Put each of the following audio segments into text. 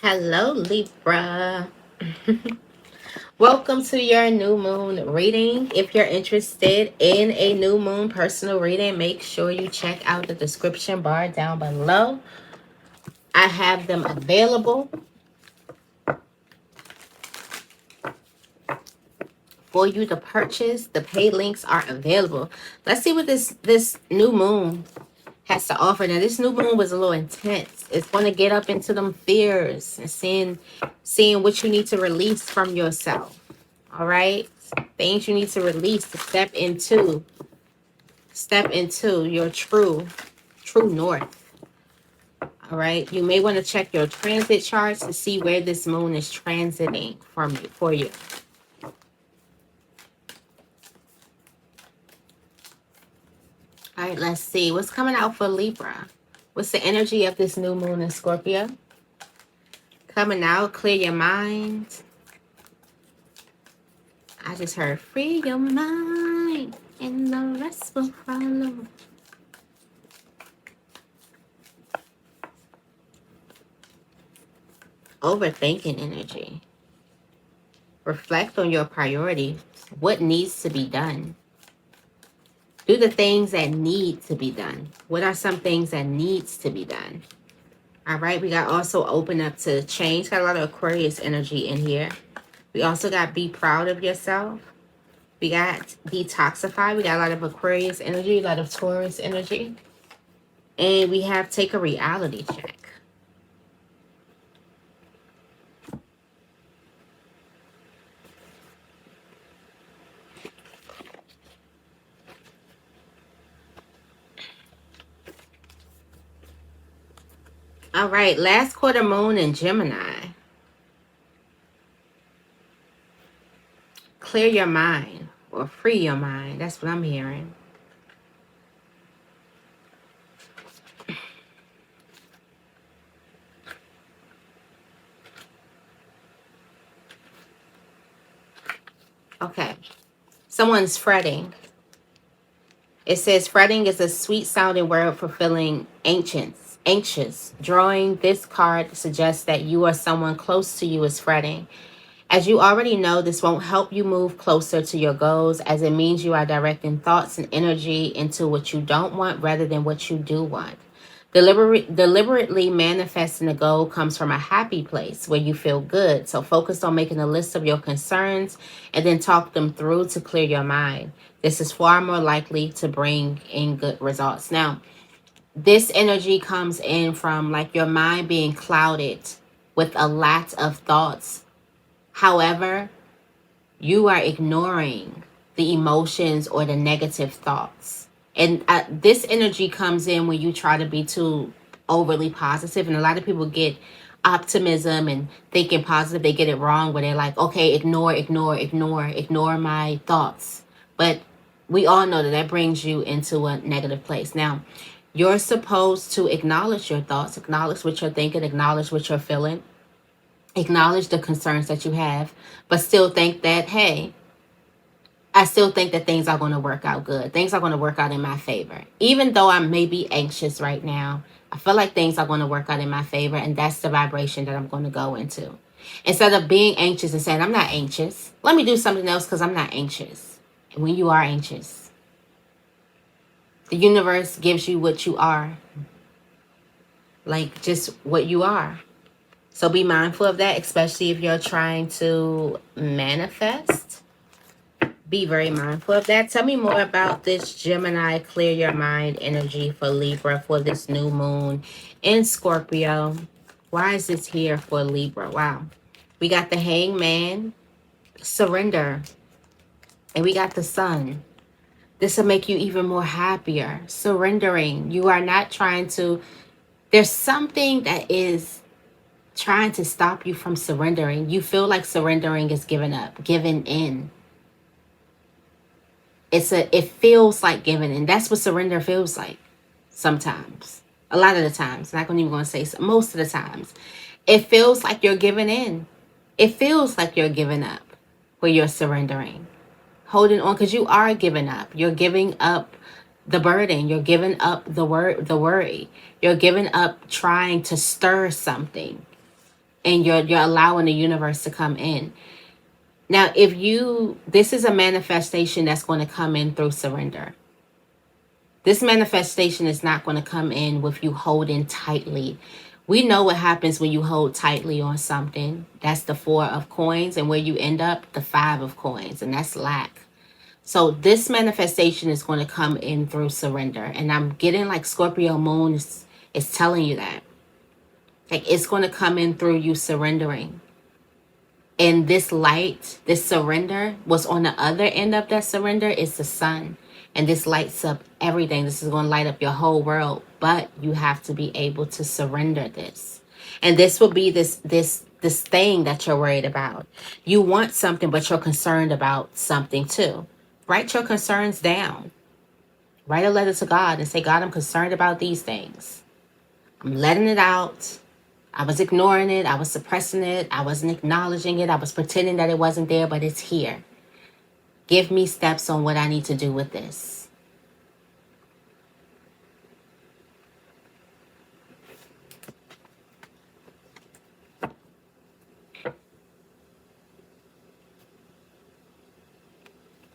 Hello, Libra. Welcome to your new moon reading. If you're interested in a new moon personal reading, make sure you check out the description bar down below. I have them available for you to purchase. The paid links are available. Let's see what this new moon has to offer. Now, this new moon was a little intense. It's going to get up into them fears and seeing what you need to release from yourself. All right, things you need to release to step into your true north. All right, you may want to check your transit charts to see where this moon is transiting for you. All right, let's see what's coming out for Libra. What's the energy of this new moon in Scorpio? Coming out, clear your mind. I just heard free your mind and the rest will follow. Overthinking energy. Reflect on your priorities. What needs to be done? Do the things that need to be done. What are some things that needs to be done? All right, we got also open up to change. Got a lot of Aquarius energy in here. We also got be proud of yourself. We got detoxify. We got a lot of Aquarius energy, a lot of Taurus energy. And we have take a reality check. All right, last quarter moon in Gemini. Clear your mind or free your mind. That's what I'm hearing. Okay. Someone's fretting. It says fretting is a sweet sounding word for feeling anxious. Drawing this card suggests that you or someone close to you is fretting. As you already know, this won't help you move closer to your goals, as it means you are directing thoughts and energy into what you don't want rather than what you do want. Deliberately manifesting a goal comes from a happy place where you feel good. So focus on making a list of your concerns and then talk them through to clear your mind. This is far more likely to bring in good results. Now, this energy comes in from like your mind being clouded with a lot of thoughts. However, you are ignoring the emotions or the negative thoughts. And this energy comes in when you try to be too overly positive. And a lot of people get optimism and thinking positive. They get it wrong where they're like, okay, ignore my thoughts. But we all know that that brings you into a negative place. Now, you're supposed to acknowledge your thoughts, acknowledge what you're thinking, acknowledge what you're feeling, acknowledge the concerns that you have, but still think that, hey, I still think that things are going to work out good. Things are going to work out in my favor. Even though I may be anxious right now, I feel like things are going to work out in my favor, and that's the vibration that I'm going to go into. Instead of being anxious and saying, I'm not anxious, let me do something else because I'm not anxious. And when you are anxious, the universe gives you what you are, like just what you are. So be mindful of that, especially if you're trying to manifest. Be very mindful of that. Tell me more about this Gemini clear your mind energy for Libra for this new moon in Scorpio. Why is this here for Libra? Wow. We got the Hangman, surrender, and we got the Sun. This will make you even more happier. Surrendering. You are not trying to... There's something that is trying to stop you from surrendering. You feel like surrendering is giving up, giving in. It feels like giving in. That's what surrender feels like sometimes. A lot of the times. I'm not even going to say so. Most of the times. It feels like you're giving in. It feels like you're giving up where you're surrendering. Holding on because you are giving up. You're giving up the burden. You're giving up the worry. You're giving up trying to stir something. and you're allowing the universe to come in. Now, if this is a manifestation that's going to come in through surrender. This manifestation is not going to come in with you holding tightly. We know what happens when you hold tightly on something. That's the 4 of coins, and where you end up, the 5 of coins, and that's lack. So this manifestation is going to come in through surrender. And I'm getting like Scorpio moon is telling you that. Like it's going to come in through you surrendering. And this light, this surrender, what's on the other end of that surrender is the sun. And this lights up everything. This is going to light up your whole world. But you have to be able to surrender this. And this will be this thing that you're worried about. You want something, but you're concerned about something too. Write your concerns down. Write a letter to God and say, God, I'm concerned about these things. I'm letting it out. I was ignoring it. I was suppressing it. I wasn't acknowledging it. I was pretending that it wasn't there, but it's here. Give me steps on what I need to do with this.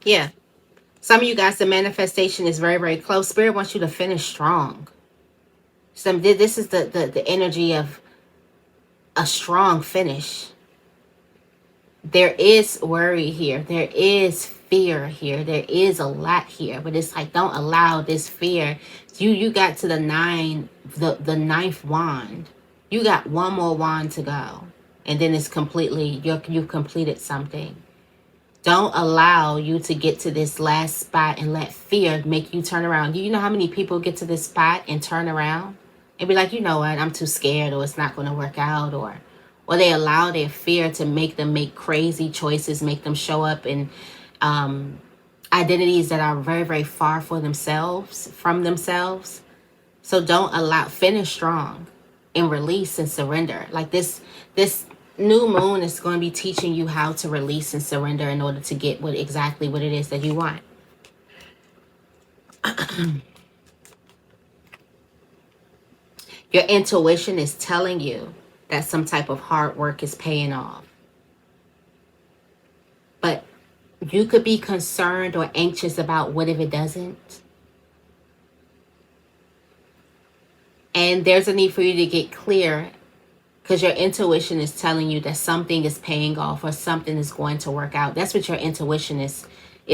Yeah. Some of you guys, the manifestation is very, very close. Spirit wants you to finish strong. This is the energy of a strong finish. There is worry here. There is fear here. There is a lot here. But it's like, don't allow this fear. You got to the 9th wand. You got one more wand to go. And then it's completely, you've completed something. Don't allow you to get to this last spot and let fear make you turn around. Do you know how many people get to this spot and turn around and be like, you know what, I'm too scared, or it's not going to work out, or they allow their fear to make them make crazy choices, make them show up in identities that are very, very far from themselves. So don't allow, finish strong and release and surrender. Like this new moon is going to be teaching you how to release and surrender in order to get exactly what it is that you want. Your intuition is telling you that some type of hard work is paying off. But you could be concerned or anxious about what if it doesn't. And there's a need for you to get clear, because your intuition is telling you that something is paying off or something is going to work out. That's what your intuition is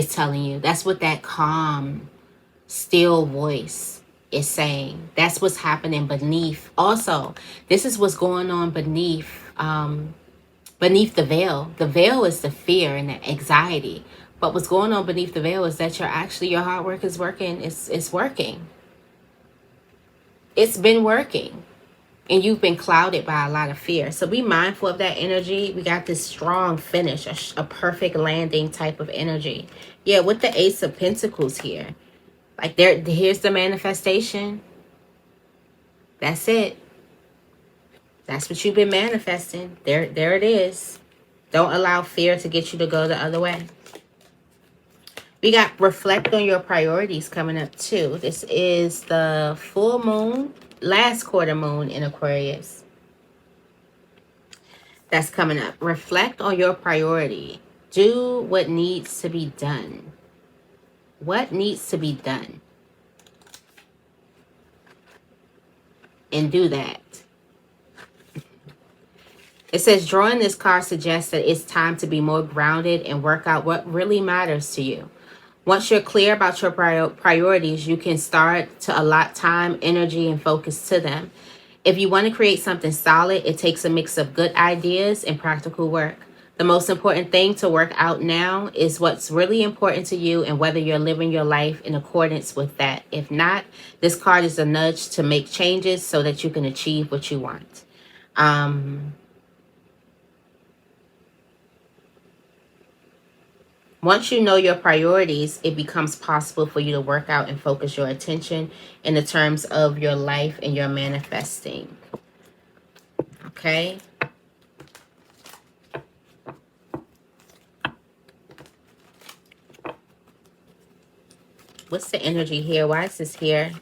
telling you. That's what that calm, still voice is saying. That's what's happening beneath. Also, this is what's going on beneath the veil. The veil is the fear and the anxiety. But what's going on beneath the veil is that your hard work is working. It's working. It's been working. And you've been clouded by a lot of fear. So be mindful of that energy. We got this strong finish, a perfect landing type of energy. Yeah, with the Ace of Pentacles here. Like here's the manifestation. That's it. That's what you've been manifesting. There it is. Don't allow fear to get you to go the other way. We got reflect on your priorities coming up too. This is the full moon, last quarter moon in Aquarius. That's coming up. Reflect on your priority. Do what needs to be done. What needs to be done? And do that. It says drawing this card suggests that it's time to be more grounded and work out what really matters to you. Once you're clear about your priorities, you can start to allot time, energy, and focus to them. If you want to create something solid, it takes a mix of good ideas and practical work. The most important thing to work out now is what's really important to you and whether you're living your life in accordance with that. If not, this card is a nudge to make changes so that you can achieve what you want. Once you know your priorities, it becomes possible for you to work out and focus your attention in the terms of your life and your manifesting. Okay? What's the energy here? Why is this here?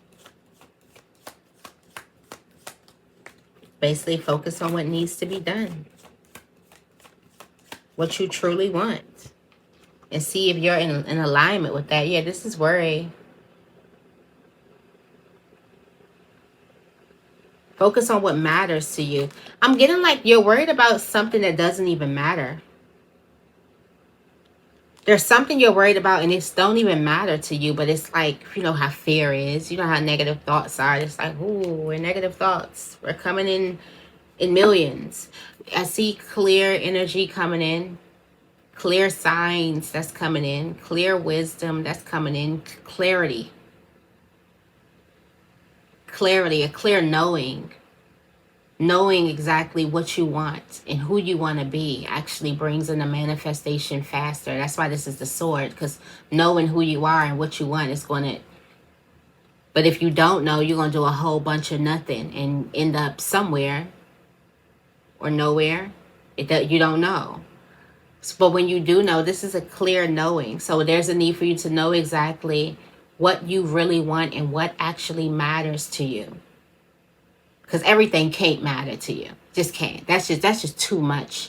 Basically, focus on what needs to be done. What you truly want. And see if you're in alignment with that. Yeah, this is worry. Focus on what matters to you. I'm getting like you're worried about something that doesn't even matter. There's something you're worried about and it don't even matter to you, but it's like, you know how fear is. You know how negative thoughts are. It's like, ooh, we're negative thoughts. We're coming in millions. I see clear energy coming in. Clear signs that's coming in. Clear wisdom that's coming in. Clarity. Clarity, a clear knowing. Knowing exactly what you want and who you want to be actually brings in the manifestation faster. That's why this is the sword, because knowing who you are and what you want is going to, but if you don't know, you're going to do a whole bunch of nothing and end up somewhere or nowhere. You don't know. But when you do know, this is a clear knowing. So there's a need for you to know exactly what you really want and what actually matters to you. Because everything can't matter to you. Just can't. That's just too much.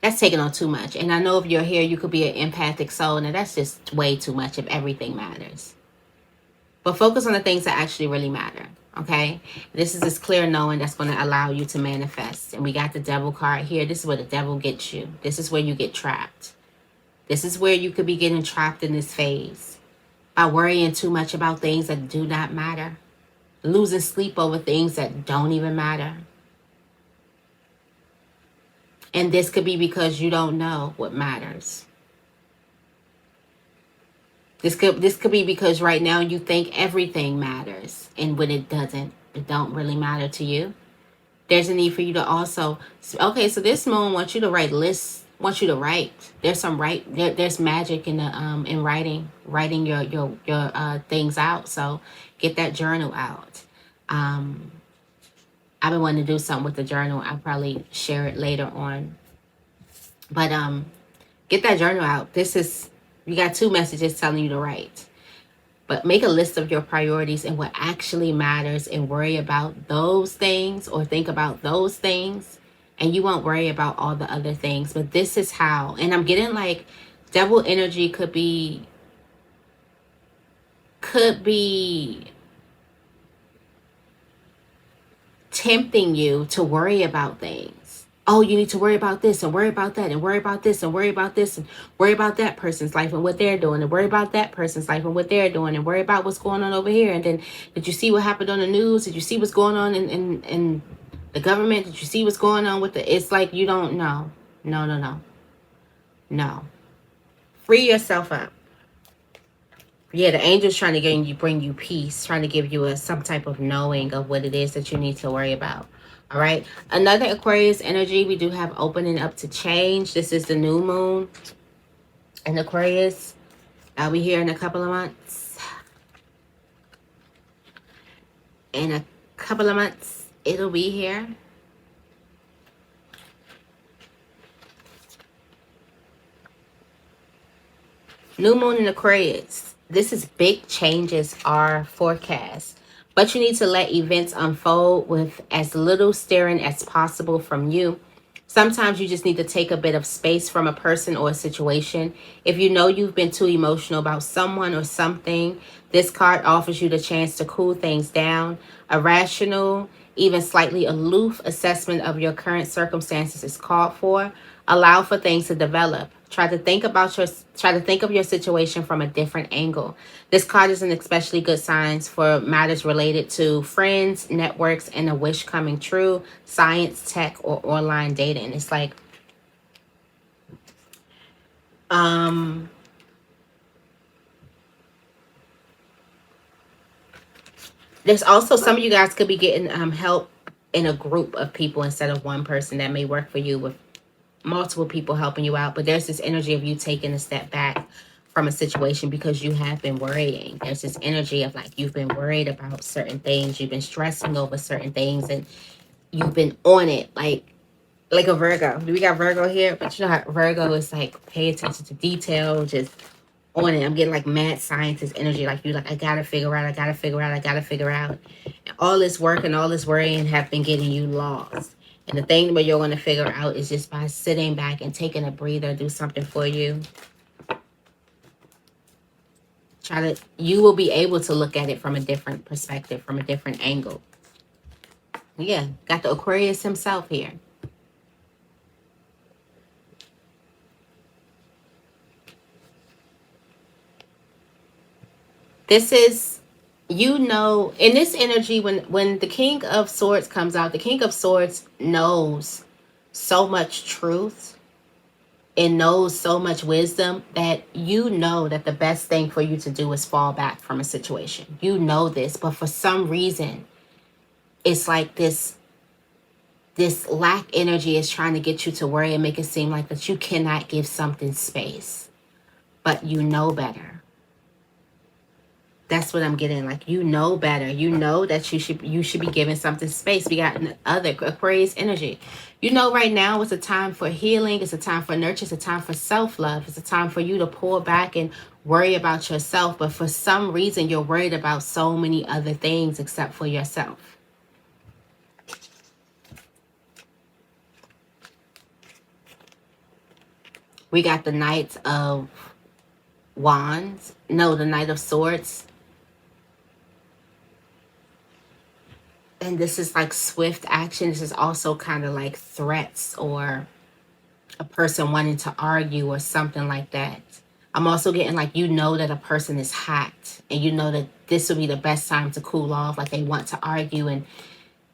That's taking on too much. And I know if you're here, you could be an empathic soul. And that's just way too much if everything matters. But focus on the things that actually really matter. Okay? This is this clear knowing that's going to allow you to manifest. And we got the devil card here. This is where the devil gets you. This is where you get trapped. This is where you could be getting trapped in this phase. By worrying too much about things that do not matter. Losing sleep over things that don't even matter. And this could be because you don't know what matters. This could be because right now you think everything matters. And when it doesn't, it don't really matter to you. There's a need for you to also, okay, so this moon wants you to write lists, wants you to write. There's some there's magic in the in writing your things out. So get that journal out. I've been wanting to do something with the journal. I'll probably share it later on. But get that journal out. You got 2 messages telling you to write. But make a list of your priorities and what actually matters and worry about those things or think about those things. And you won't worry about all the other things. But this is how. And I'm getting like devil energy could be tempting you to worry about things. Oh, you need to worry about this and worry about that and worry about this and worry about this and worry about that person's life and what they're doing and worry about that person's life and what they're doing and worry about what's going on over here. And then did you see what happened on the news? Did you see what's going on in the government? Did you see what's going on with it's like you don't know. No. Free yourself up. Yeah, the angel's trying to bring you peace, trying to give you some type of knowing of what it is that you need to worry about. All right. Another Aquarius energy, we do have opening up to change. This is the new moon in Aquarius. I'll be here in a couple of months. In a couple of months, it'll be here. New moon in Aquarius. This is big changes are forecast. But you need to let events unfold with as little steering as possible from you. Sometimes you just need to take a bit of space from a person or a situation. If you know you've been too emotional about someone or something, this card offers you the chance to cool things down. A rational, even slightly aloof assessment of your current circumstances is called for. Allow for things to develop. Try to think of your situation from a different angle. This card is an especially good sign for matters related to friends, networks, and a wish coming true, science, tech, or online dating. It's like there's also some of you guys could be getting help in a group of people instead of one person. That may work for you with multiple people helping you out, but there's this energy of you taking a step back from a situation because you have been worrying. There's this energy of like you've been worried about certain things, you've been stressing over certain things, and you've been on it like a Virgo. We got Virgo here, but you know how Virgo is like pay attention to detail, just on it. I'm getting like mad scientist energy. Like you like, I gotta figure out, I gotta figure out, I gotta figure out. And all this work and all this worrying have been getting you lost. And the thing that you're going to figure out is just by sitting back and taking a breather, do something for you. You will be able to look at it from a different perspective, from a different angle. Yeah, got the Aquarius himself here. This is, you know, in this energy, when the King of Swords comes out, the King of Swords knows so much truth and knows so much wisdom that you know that the best thing for you to do is fall back from a situation. You know this, but for some reason, it's like this lack energy is trying to get you to worry and make it seem like that you cannot give something space, but you know better. That's what I'm getting. Like, you know better. You know that you should be giving something space. We got other Aquarius energy. You know right now it's a time for healing. It's a time for nurture. It's a time for self-love. It's a time for you to pull back and worry about yourself. But for some reason, you're worried about so many other things except for yourself. We got the Knight of Wands. No, the Knight of Swords. And this is like swift action. This is also kind of like threats or a person wanting to argue or something like that. I'm also getting like, you know that a person is hot and you know that this will be the best time to cool off. Like they want to argue, and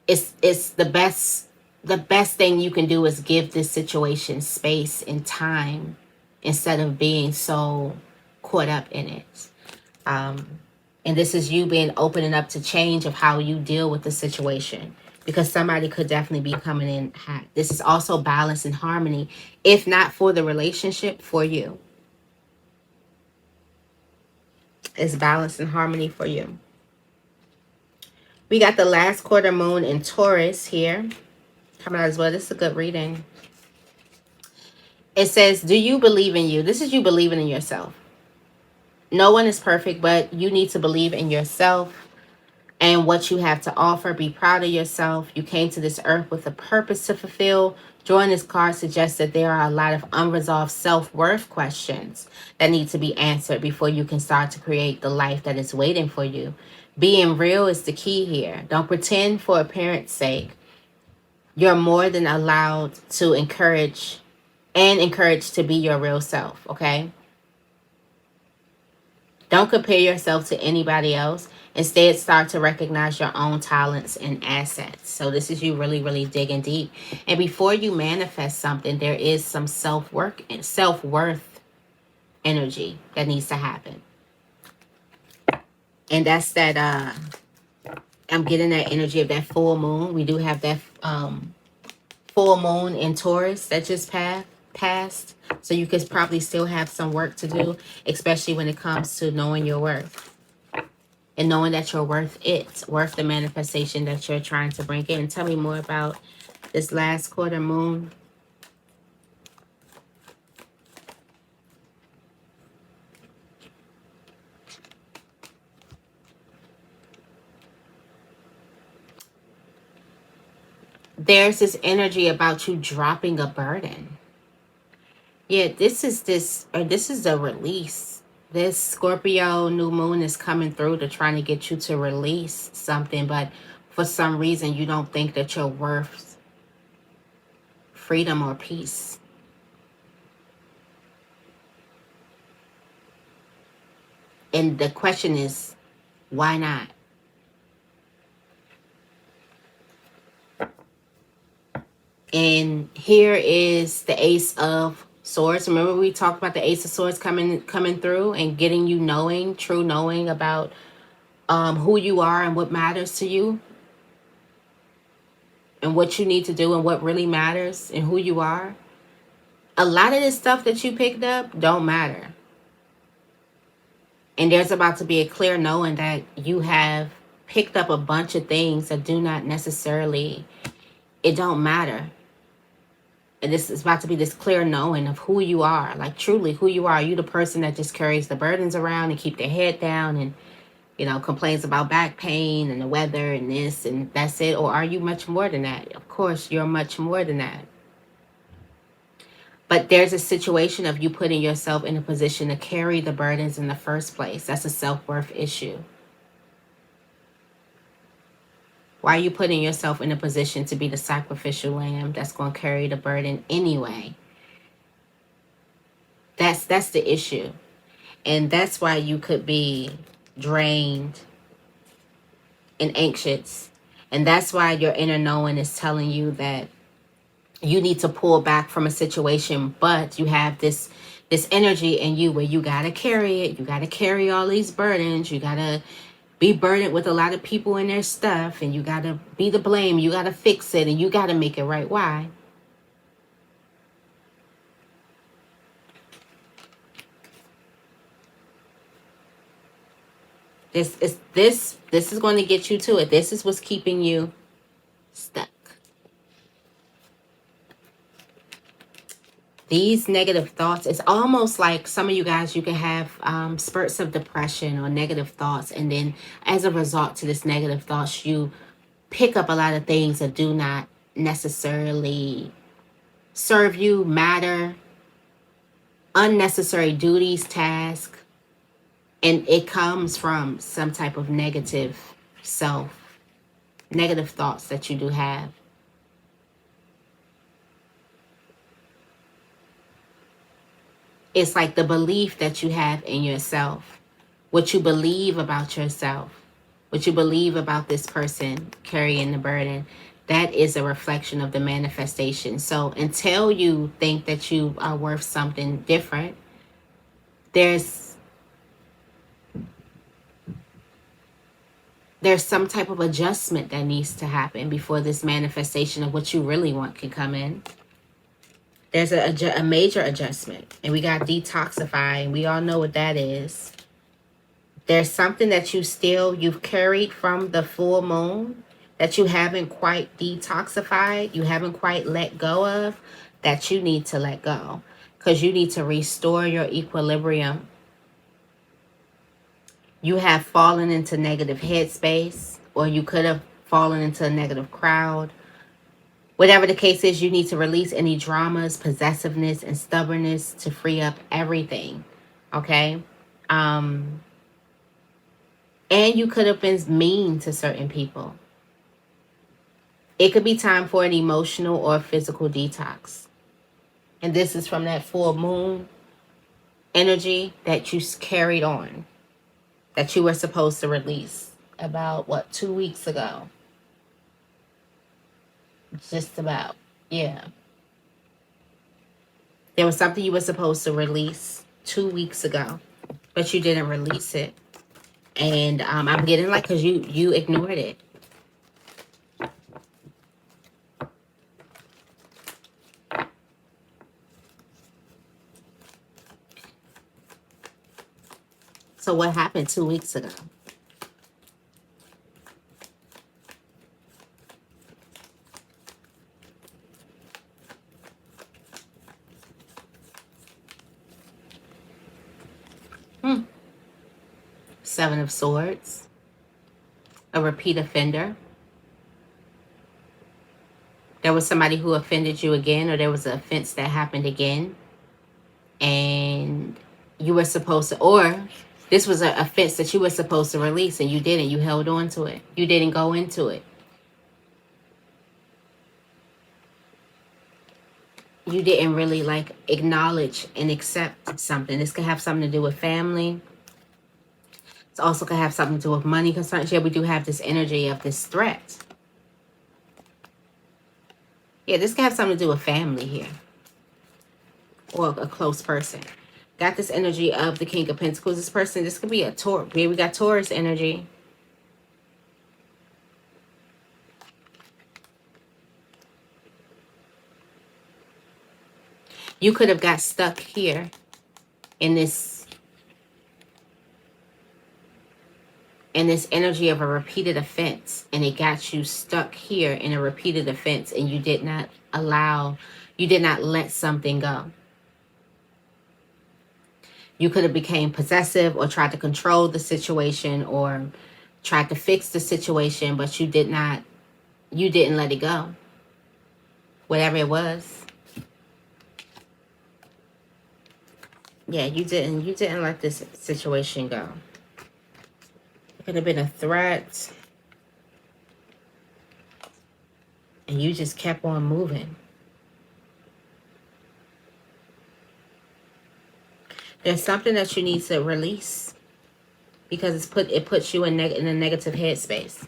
it's the best thing you can do is give this situation space and time instead of being so caught up in it. And this is you being opening up to change of how you deal with the situation, because somebody could definitely be coming in hot. This is also balance and harmony, if not for the relationship, for you. It's balance and harmony for you. We got the last quarter moon in Taurus here coming out as well. This is a good reading. It says, do you believe in you? This is you believing in yourself. No one is perfect, but you need to believe in yourself and what you have to offer. Be proud of yourself. You came to this earth with a purpose to fulfill. Drawing this card suggests that there are a lot of unresolved self-worth questions that need to be answered before you can start to create the life that is waiting for you. Being real is the key here. Don't pretend for appearance sake. You're more than allowed to encourage to be your real self, okay? Don't compare yourself to anybody else. Instead, start to recognize your own talents and assets. So this is you really, really digging deep. And before you manifest something, there is some self-worth energy that needs to happen. And that's that, I'm getting that energy of that full moon. We do have that full moon in Taurus that just passed. So you could probably still have some work to do, especially when it comes to knowing your worth. And knowing that you're worth the manifestation that you're trying to bring in. Tell me more about this last quarter moon. There's this energy about you dropping a burden. Yeah, this is the release. This Scorpio new moon is coming through to trying to get you to release something, but for some reason you don't think that you're worth freedom or peace. And the question is, why not? And here is the Ace of Swords. Remember we talked about the Ace of Swords coming through and getting you true knowing about who you are and what matters to you and what you need to do and what really matters and who you are. A lot of this stuff that you picked up don't matter. And there's about to be a clear knowing that you have picked up a bunch of things that do not necessarily, it don't matter. And this is about to be this clear knowing of who you are, like truly who you are. Are you the person that just carries the burdens around and keep their head down and, you know, complains about back pain and the weather and this and that's it? Or are you much more than that? Of course, you're much more than that. But there's a situation of you putting yourself in a position to carry the burdens in the first place. That's a self-worth issue. Why are you putting yourself in a position to be the sacrificial lamb that's going to carry the burden anyway? That's the issue. And that's why you could be drained and anxious. And that's why your inner knowing is telling you that you need to pull back from a situation, but you have this energy in you where you got to carry it. You got to carry all these burdens. You got to be burdened with a lot of people and their stuff, and you got to be the blame. You got to fix it, and you got to make it right. Why? This is going to get you to it. This is what's keeping you stuck. These negative thoughts, it's almost like some of you guys, you can have spurts of depression or negative thoughts. And then as a result to this negative thoughts, you pick up a lot of things that do not necessarily serve you, matter, unnecessary duties, tasks. And it comes from some type of negative thoughts that you do have. It's like the belief that you have in yourself, what you believe about yourself, what you believe about this person carrying the burden. That is a reflection of the manifestation. So until you think that you are worth something different, there's some type of adjustment that needs to happen before this manifestation of what you really want can come in. There's a major adjustment. And we got detoxify. And we all know what that is. There's something that you've carried from the full moon that you haven't quite detoxified. You haven't quite let go of, that you need to let go. Because you need to restore your equilibrium. You have fallen into negative headspace, or you could have fallen into a negative crowd. Whatever the case is, you need to release any dramas, possessiveness, and stubbornness to free up everything. Okay? And you could have been mean to certain people. It could be time for an emotional or physical detox. And this is from that full moon energy that you carried on, that you were supposed to release about, 2 weeks ago? Just about. Yeah. There was something you were supposed to release 2 weeks ago, but you didn't release it. And I'm getting like, because you ignored it. So what happened 2 weeks ago? Seven of Swords. A repeat offender. There was somebody who offended you again, or there was an offense that happened again. And you were supposed to, or this was an offense that you were supposed to release and you didn't. You held on to it. You didn't go into it. You didn't really acknowledge and accept something. This could have something to do with family. It also could have something to do with money concerns. Yeah, we do have this energy of this threat. Yeah, this could have something to do with family here. Or a close person. Got this energy of the King of Pentacles. This could be a Taurus. Here we got Taurus energy. You could have got stuck here in this energy of a repeated offense, and it got you stuck here in a repeated offense, and you did not allow You did not let something go. You could have became possessive or tried to control the situation or tried to fix the situation, but you didn't let it go. Whatever it was. Yeah, you didn't let this situation go. It could have been a threat. And you just kept on moving. There's something that you need to release because it puts you in a negative headspace.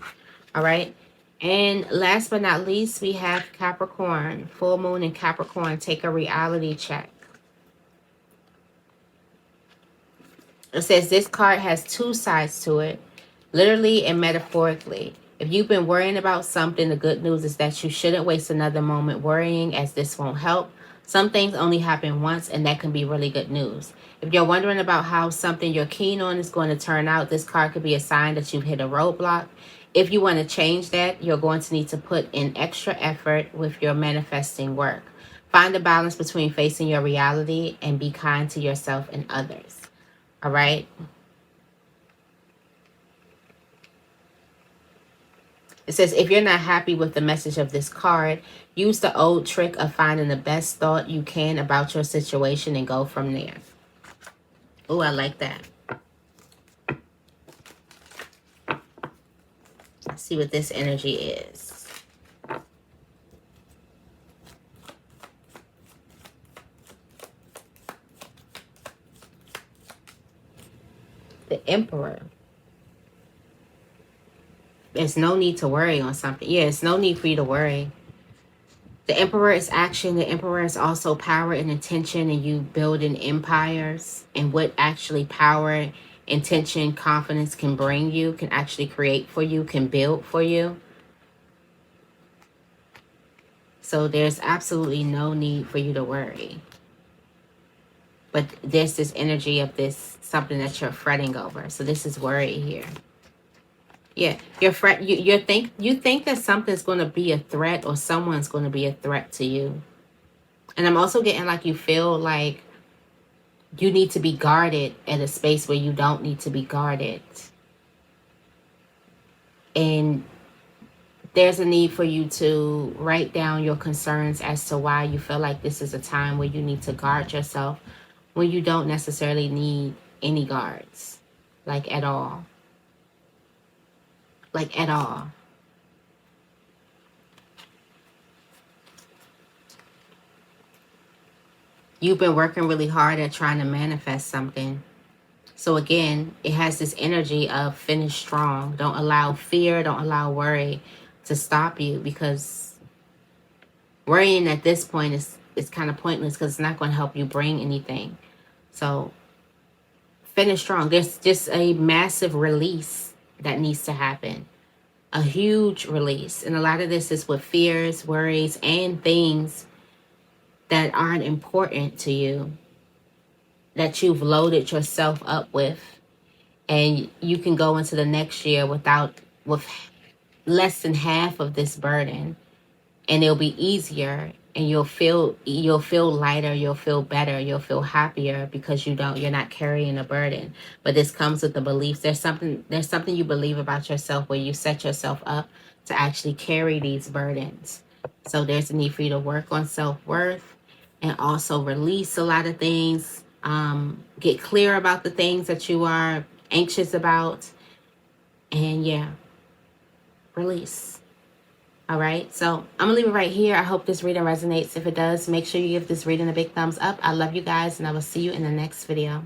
All right. And last but not least, we have Capricorn. Full moon in Capricorn. Take a reality check. It says this card has two sides to it, literally and metaphorically. If you've been worrying about something, the good news is that you shouldn't waste another moment worrying, as this won't help. Some things only happen once, and that can be really good news. If you're wondering about how something you're keen on is going to turn out, this card could be a sign that you've hit a roadblock. If you want to change that, you're going to need to put in extra effort with your manifesting work. Find a balance between facing your reality and be kind to yourself and others. All right? It says, if you're not happy with the message of this card, use the old trick of finding the best thought you can about your situation and go from there. Oh, I like that. Let's see what this energy is. The Emperor. There's no need to worry on something. Yeah, it's no need for you to worry. The Emperor is action. The Emperor is also power and intention, and you building empires. And what actually power, intention, confidence can bring you, can actually create for you, can build for you. So there's absolutely no need for you to worry. But there's this energy of this, something that you're fretting over. So this is worry here. Yeah, you think that something's going to be a threat, or someone's going to be a threat to you. And I'm also getting like you feel like you need to be guarded at a space where you don't need to be guarded. And there's a need for you to write down your concerns as to why you feel like this is a time where you need to guard yourself when you don't necessarily need any guards, like at all. Like at all. You've been working really hard at trying to manifest something. So again, it has this energy of finish strong. Don't allow fear, don't allow worry to stop you, because worrying at this point is kind of pointless because it's not going to help you bring anything. So finish strong. There's just a massive release that needs to happen. A huge release. And a lot of this is with fears, worries, and things that aren't important to you, that you've loaded yourself up with. And you can go into the next year with less than half of this burden, and it'll be easier, and you'll feel lighter, you'll feel better, you'll feel happier, because you're not carrying a burden. But this comes with the beliefs. There's something you believe about yourself where you set yourself up to actually carry these burdens. So there's a need for you to work on self-worth and also release a lot of things. Get clear about the things that you are anxious about, and yeah, release. All right, so I'm gonna leave it right here. I hope this reading resonates. If it does, make sure you give this reading a big thumbs up. I love you guys, and I will see you in the next video.